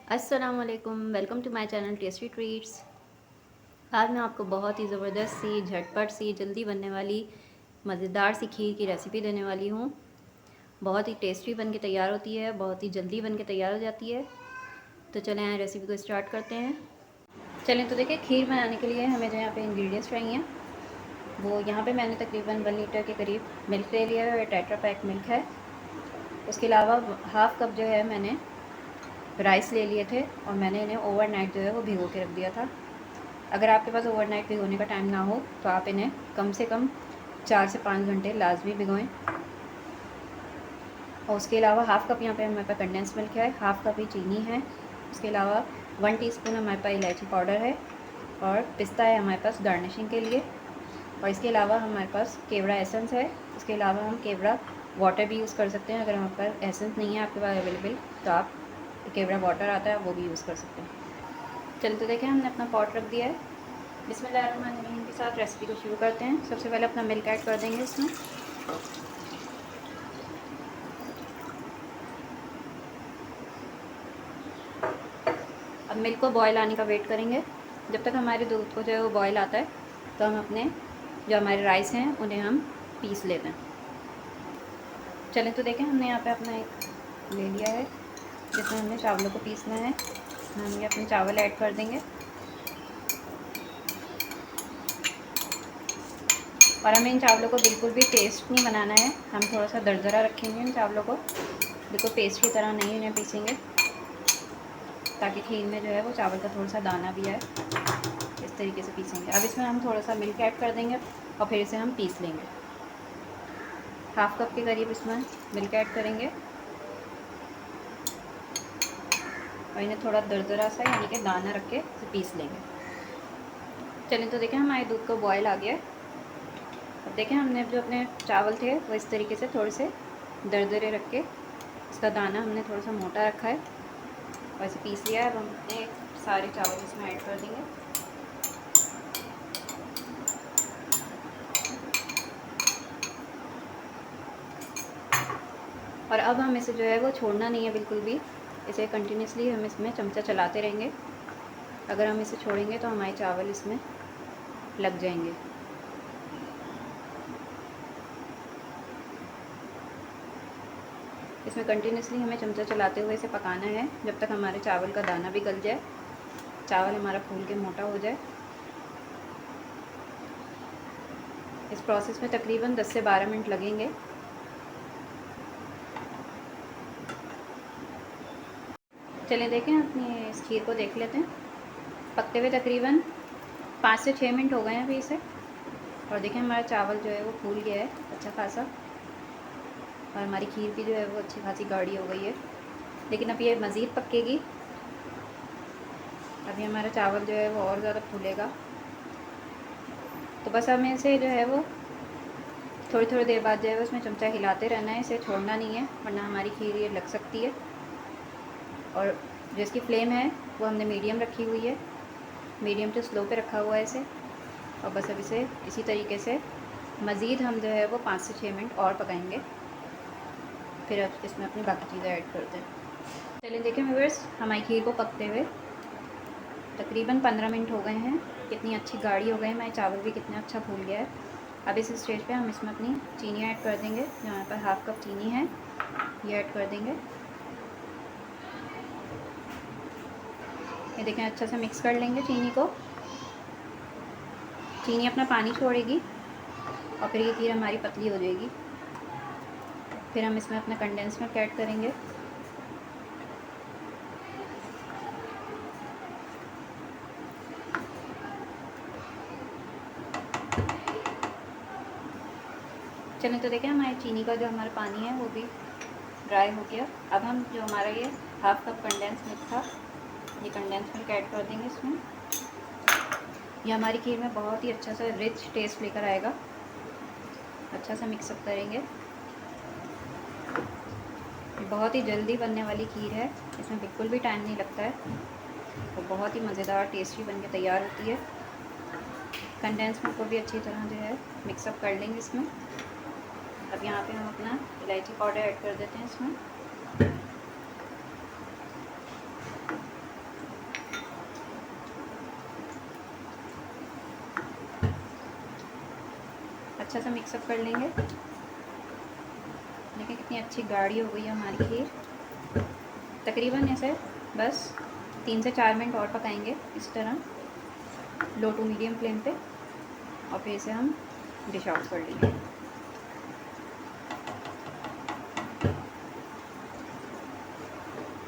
अस्सलाम वालेकुम, welcome to my channel tasty treats. आज मैं आपको बहुत ही ज़बरदस्त सी, झटपट सी, जल्दी बनने वाली मज़ेदार सी खीर की रेसिपी देने वाली हूँ। बहुत ही टेस्टी बन के तैयार होती है, बहुत ही जल्दी बन के तैयार हो जाती है। तो चलें रेसिपी को स्टार्ट करते हैं। चलें तो देखिए, खीर बनाने के लिए हमें जो यहाँ पे इंग्रेडिएंट्स चाहिए, वो यहाँ पे मैंने तकरीबन 1 लीटर के करीब मिल्क ले लिया है और टेट्रा पैक मिल्क है। उसके अलावा हाफ़ कप जो है मैंने राइस ले लिए थे और मैंने इन्हें ओवरनाइट जो है वो भिगो के रख दिया था। अगर आपके पास ओवरनाइट भिगोने का टाइम ना हो तो आप इन्हें कम से कम 4 से 5 घंटे लाजमी भिगोएं। और उसके अलावा हाफ़ कप यहाँ पे हमारे पास कंडेंस मिल्क है, हाफ़ कप ही चीनी है। उसके अलावा 1 टीस्पून हमारे पास इलायची पाउडर है और पिस्ता है हमारे पास गार्निशिंग के लिए। और इसके अलावा हमारे पास केवड़ा एसेंस है। इसके अलावा हम केवड़ा वाटर भी यूज़ कर सकते हैं। अगर हमारे पास एसेंस नहीं है आपके पास अवेलेबल तो आप केवड़ा वाटर आता है वो भी यूज़ कर सकते हैं। चलिए तो देखें, हमने अपना पॉट रख दिया है। बिस्मिल्लाहिर्रहमानिर्रहीम के साथ रेसिपी को शुरू करते हैं। सबसे पहले अपना मिल्क ऐड कर देंगे इसमें। अब मिल्क को बॉयल आने का वेट करेंगे। जब तक हमारे दूध को जो है वो बॉयल आता है तो हम अपने जो हमारे राइस हैं उन्हें हम पीस लेते हैं। चलें तो देखें, हमने यहाँ पे अपना एक ले लिया है जिसमें हमने चावलों को पीसना है। हम ये अपने चावल ऐड कर देंगे और हमें इन चावलों को बिल्कुल भी पेस्ट नहीं बनाना है। हम थोड़ा सा दरदरा रखेंगे इन चावलों को, बिल्कुल पेस्ट की तरह नहीं इन्हें पीसेंगे, ताकि खीर में जो है वो चावल का थोड़ा सा दाना भी आए। इस तरीके से पीसेंगे। अब इसमें हम थोड़ा सा मिल्क ऐड कर देंगे और फिर इसे हम पीस लेंगे। हाफ़ कप के करीब इसमें मिल्क ऐड करेंगे और इन्हें थोड़ा दरदरा सा यानी कि दाना रख के इसे पीस लेंगे। चलिए तो देखें, हमारे दूध को बॉयल आ गया है। अब देखें, हमने जो अपने चावल थे वो इस तरीके से थोड़े से दरदरे रख के, इसका दाना हमने थोड़ा सा मोटा रखा है और इसे पीस लिया है। अब हम अपने सारे चावल इसमें ऐड कर देंगे। और अब हम इसे जो है वो छोड़ना नहीं है बिल्कुल भी। इसे कंटिन्यूसली हम इसमें चमचा चलाते रहेंगे। अगर हम इसे छोड़ेंगे तो हमारे चावल इसमें लग जाएंगे। इसमें कंटिन्यूसली हमें चमचा चलाते हुए इसे पकाना है जब तक हमारे चावल का दाना भी गल जाए, चावल हमारा फूल के मोटा हो जाए। इस प्रोसेस में तकरीबन 10 से 12 मिनट लगेंगे। चलिए देखें, अपनी इस खीर को देख लेते हैं। पकते हुए तकरीबन 5 से 6 मिनट हो गए हैं अभी इसे। और देखें, हमारा चावल जो है वो फूल गया है अच्छा खासा और हमारी खीर भी जो है वो अच्छी खासी गाढ़ी हो गई है। लेकिन अब ये मज़ीद पकेगी। अभी हमारा चावल जो है वो और ज़्यादा फूलेगा। तो बस हमें इसे जो है वो थोड़ी थोड़ी देर बाद जो है उसमें चमचा हिलाते रहना है, इसे छोड़ना नहीं है वरना हमारी खीर ये लग सकती है। और जो इसकी फ्लेम है वो हमने मीडियम रखी हुई है, मीडियम टू स्लो पे रखा हुआ है इसे। और बस अब इसे इसी तरीके से मज़ीद हम जो है वो 5 से 6 मिनट और पकाएंगे। फिर अब इसमें अपनी बाकी चीज़ें ऐड करते हैं। चलिए देखें व्यूअर्स, हमारी खीर को पकते हुए तकरीबन 15 मिनट हो गए हैं। कितनी अच्छी गाढ़ी हो गई है, हमारे चावल भी कितना अच्छा फूल गया है। अब इस स्टेज पे हम इसमें अपनी चीनी ऐड कर देंगे। यहाँ पर हाफ़ कप चीनी है, ये ऐड कर देंगे। ये देखें, अच्छा से मिक्स कर लेंगे चीनी को। चीनी अपना पानी छोड़ेगी और फिर ये खीर हमारी पतली हो जाएगी। फिर हम इसमें अपना कंडेंस मिल्क ऐड करेंगे। चलें तो देखें, हमारी चीनी का जो हमारा पानी है वो भी ड्राई हो गया। अब हम जो हमारा ये हाफ़ कप कंडेंस मिल्क था, ये कंडेंस मिल्क ऐड कर देंगे इसमें। ये हमारी खीर में बहुत ही अच्छा सा रिच टेस्ट लेकर आएगा। अच्छा सा मिक्सअप करेंगे। बहुत ही जल्दी बनने वाली खीर है, इसमें बिल्कुल भी टाइम नहीं लगता है और बहुत ही मज़ेदार टेस्टी बन के तैयार होती है। कंडेंस मिल्क को भी अच्छी तरह जो है मिक्सअप कर लेंगे इसमें। अब यहाँ पे हम अपना इलायची पाउडर ऐड कर देते हैं इसमें। अच्छा सा मिक्सअप कर लेंगे। देखिए कितनी अच्छी गाढ़ी हो गई है हमारी खीर। तकरीबन इसे बस 3 से 4 मिनट और पकाएंगे इस तरह, लो टू मीडियम फ्लेम पे, और फिर इसे हम डिश आउट कर लेंगे।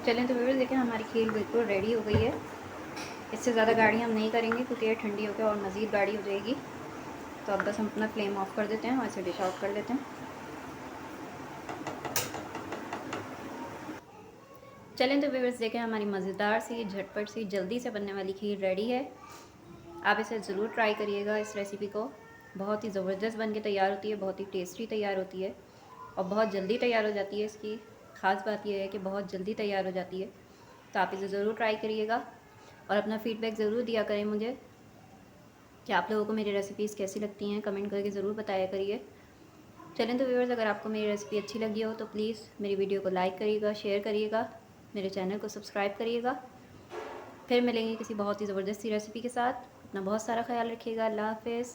चलें तो व्यूअर्स, देखें हमारी खीर बिल्कुल रेडी हो गई है। इससे ज़्यादा गाढ़ी हम नहीं करेंगे क्योंकि ये ठंडी होकर और मज़ीद गाढ़ी हो जाएगी। तो अब बस हम अपना फ्लेम ऑफ कर देते हैं और इसे डिश आउट कर लेते हैं। चलें तो व्यूअर्स, देखें हमारी मज़ेदार सी, झटपट सी, जल्दी से बनने वाली खीर रेडी है। आप इसे ज़रूर ट्राई करिएगा इस रेसिपी को। बहुत ही ज़बरदस्त बन के तैयार होती है, बहुत ही टेस्टी तैयार होती है और बहुत जल्दी तैयार हो जाती है। इसकी ख़ास बात यह है कि बहुत जल्दी तैयार हो जाती है। तो आप इसे ज़रूर ट्राई करिएगा और अपना फ़ीडबैक ज़रूर दिया करें मुझे कि आप लोगों को मेरी रेसिपीज़ कैसी लगती हैं। कमेंट करके ज़रूर बताया करिए। चलें तो व्यूअर्स, अगर आपको मेरी रेसिपी अच्छी लगी हो तो प्लीज़ मेरी वीडियो को लाइक करिएगा, शेयर करिएगा, मेरे चैनल को सब्सक्राइब करिएगा। फिर मिलेंगे किसी बहुत ही ज़बरदस्त सी रेसिपी के साथ। अपना बहुत सारा ख्याल रखिएगा। अल्लाह हाफ़िज़।